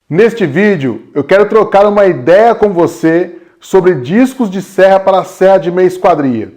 Neste vídeo, eu quero trocar uma ideia com você sobre discos de serra para serra de meia esquadria,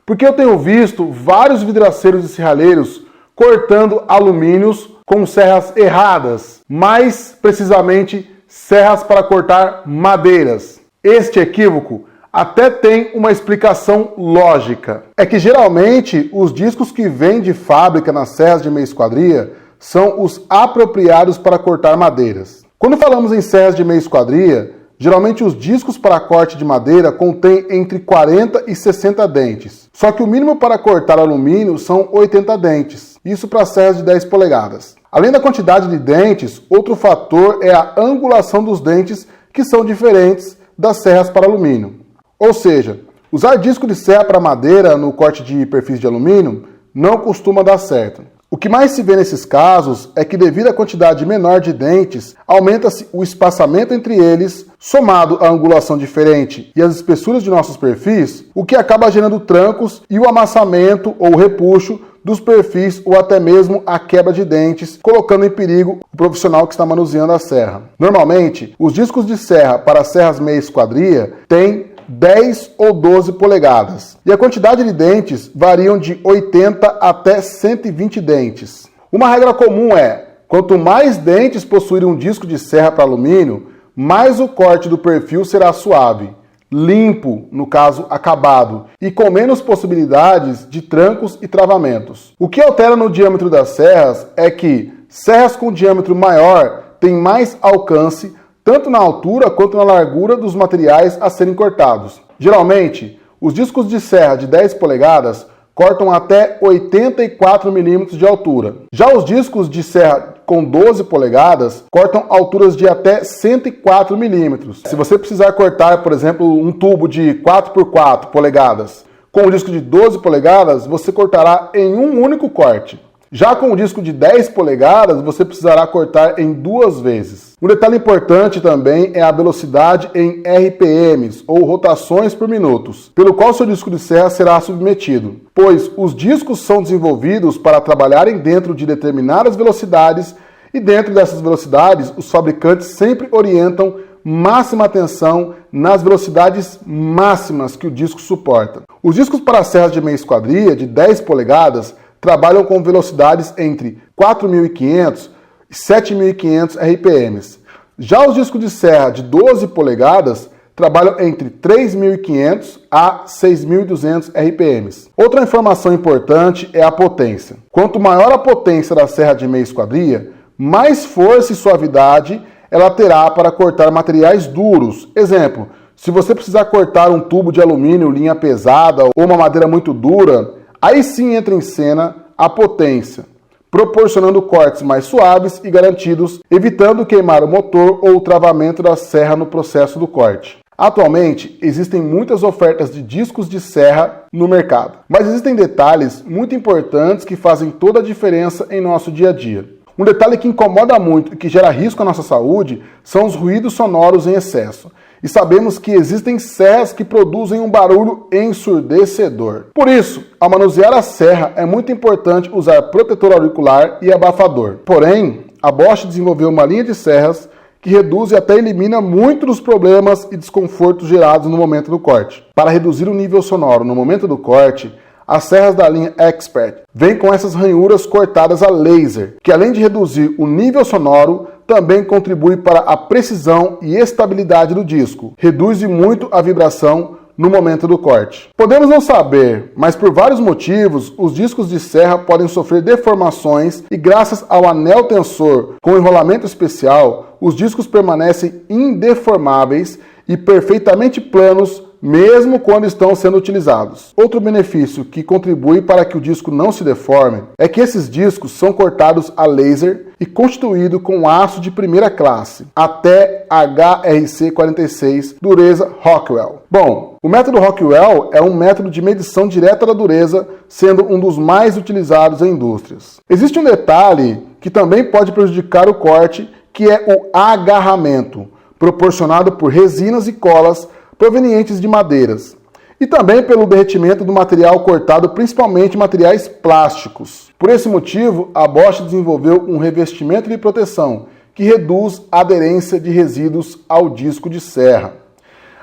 porque eu tenho visto vários vidraceiros e serralheiros cortando alumínios com serras erradas, mais precisamente serras para cortar madeiras. Este equívoco até tem uma explicação lógica. É que geralmente os discos que vêm de fábrica nas serras de meia esquadria são os apropriados para cortar madeiras. Quando falamos em serras de meia esquadria, geralmente os discos para corte de madeira contêm entre 40 e 60 dentes. Só que o mínimo para cortar alumínio são 80 dentes, isso para serras de 10 polegadas. Além da quantidade de dentes, outro fator é a angulação dos dentes, que são diferentes das serras para alumínio. Ou seja, usar disco de serra para madeira no corte de perfis de alumínio não costuma dar certo. O que mais se vê nesses casos é que, devido à quantidade menor de dentes, aumenta-se o espaçamento entre eles, somado à angulação diferente e às espessuras de nossos perfis, o que acaba gerando trancos e o amassamento ou repuxo dos perfis ou até mesmo a quebra de dentes, colocando em perigo o profissional que está manuseando a serra. Normalmente, os discos de serra para serras meia esquadria têm 10 ou 12 polegadas. E a quantidade de dentes variam de 80 até 120 dentes. Uma regra comum é, quanto mais dentes possuir um disco de serra para alumínio, mais o corte do perfil será suave, limpo, no caso acabado, e com menos possibilidades de trancos e travamentos. O que altera no diâmetro das serras é que serras com diâmetro maior têm mais alcance, tanto na altura quanto na largura dos materiais a serem cortados. Geralmente, os discos de serra de 10 polegadas cortam até 84 milímetros de altura. Já os discos de serra com 12 polegadas cortam alturas de até 104 milímetros. Se você precisar cortar, por exemplo, um tubo de 4x4 polegadas com um disco de 12 polegadas, você cortará em um único corte. Já com o disco de 10 polegadas, você precisará cortar em 2 vezes. Um detalhe importante também é a velocidade em RPMs, ou rotações por minutos, pelo qual seu disco de serra será submetido, pois os discos são desenvolvidos para trabalharem dentro de determinadas velocidades e dentro dessas velocidades os fabricantes sempre orientam máxima atenção nas velocidades máximas que o disco suporta. Os discos para serras de meia esquadria de 10 polegadas trabalham com velocidades entre 4.500 e 7.500 RPMs. Já os discos de serra de 12 polegadas trabalham entre 3.500 a 6.200 RPMs. Outra informação importante é a potência. Quanto maior a potência da serra de meia esquadria, mais força e suavidade ela terá para cortar materiais duros. Exemplo, se você precisar cortar um tubo de alumínio linha pesada ou uma madeira muito dura, aí sim entra em cena a potência, proporcionando cortes mais suaves e garantidos, evitando queimar o motor ou o travamento da serra no processo do corte. Atualmente, existem muitas ofertas de discos de serra no mercado, mas existem detalhes muito importantes que fazem toda a diferença em nosso dia a dia. Um detalhe que incomoda muito e que gera risco à nossa saúde são os ruídos sonoros em excesso. E sabemos que existem serras que produzem um barulho ensurdecedor. Por isso, ao manusear a serra, é muito importante usar protetor auricular e abafador. Porém, a Bosch desenvolveu uma linha de serras que reduz e até elimina muito dos problemas e desconfortos gerados no momento do corte. Para reduzir o nível sonoro no momento do corte, as serras da linha Expert vêm com essas ranhuras cortadas a laser, que além de reduzir o nível sonoro, também contribui para a precisão e estabilidade do disco. Reduz muito a vibração no momento do corte. Podemos não saber, mas por vários motivos, os discos de serra podem sofrer deformações e graças ao anel tensor com enrolamento especial, os discos permanecem indeformáveis e perfeitamente planos mesmo quando estão sendo utilizados. Outro benefício que contribui para que o disco não se deforme é que esses discos são cortados a laser e constituído com aço de primeira classe, até HRC46, dureza Rockwell. Bom, o método Rockwell é um método de medição direta da dureza, sendo um dos mais utilizados em indústrias. Existe um detalhe que também pode prejudicar o corte, que é o agarramento, proporcionado por resinas e colas provenientes de madeiras, e também pelo derretimento do material cortado, principalmente materiais plásticos. Por esse motivo, a Bosch desenvolveu um revestimento de proteção que reduz a aderência de resíduos ao disco de serra.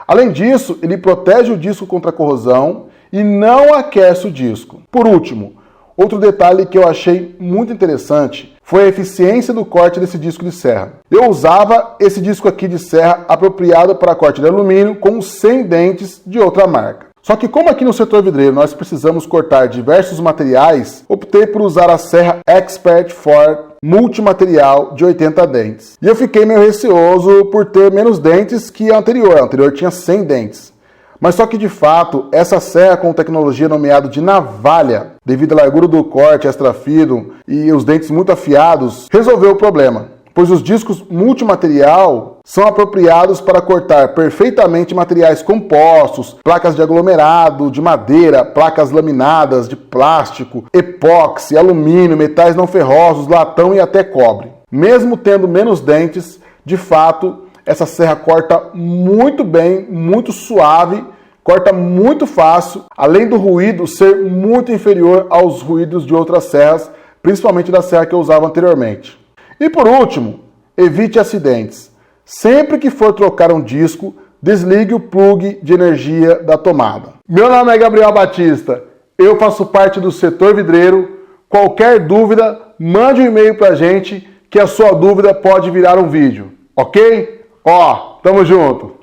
Além disso, ele protege o disco contra a corrosão e não aquece o disco. Por último, outro detalhe que eu achei muito interessante foi a eficiência do corte desse disco de serra. Eu usava esse disco aqui de serra apropriado para corte de alumínio com 100 dentes de outra marca. Só que como aqui no setor vidreiro nós precisamos cortar diversos materiais, optei por usar a serra Expert For multimaterial de 80 dentes. E eu fiquei meio receoso por ter menos dentes que a anterior tinha 100 dentes. Mas só que de fato, essa serra com tecnologia nomeada de navalha, devido à largura do corte extra fino e os dentes muito afiados, resolveu o problema. Pois os discos multimaterial são apropriados para cortar perfeitamente materiais compostos, placas de aglomerado, de madeira, placas laminadas, de plástico, epóxi, alumínio, metais não ferrosos, latão e até cobre. Mesmo tendo menos dentes, de fato, essa serra corta muito bem, muito suave, corta muito fácil, além do ruído ser muito inferior aos ruídos de outras serras, principalmente da serra que eu usava anteriormente. E por último, evite acidentes. Sempre que for trocar um disco, desligue o plug de energia da tomada. Meu nome é Gabriel Batista, eu faço parte do setor vidreiro. Qualquer dúvida, mande um e-mail pra gente que a sua dúvida pode virar um vídeo, ok? Tamo junto!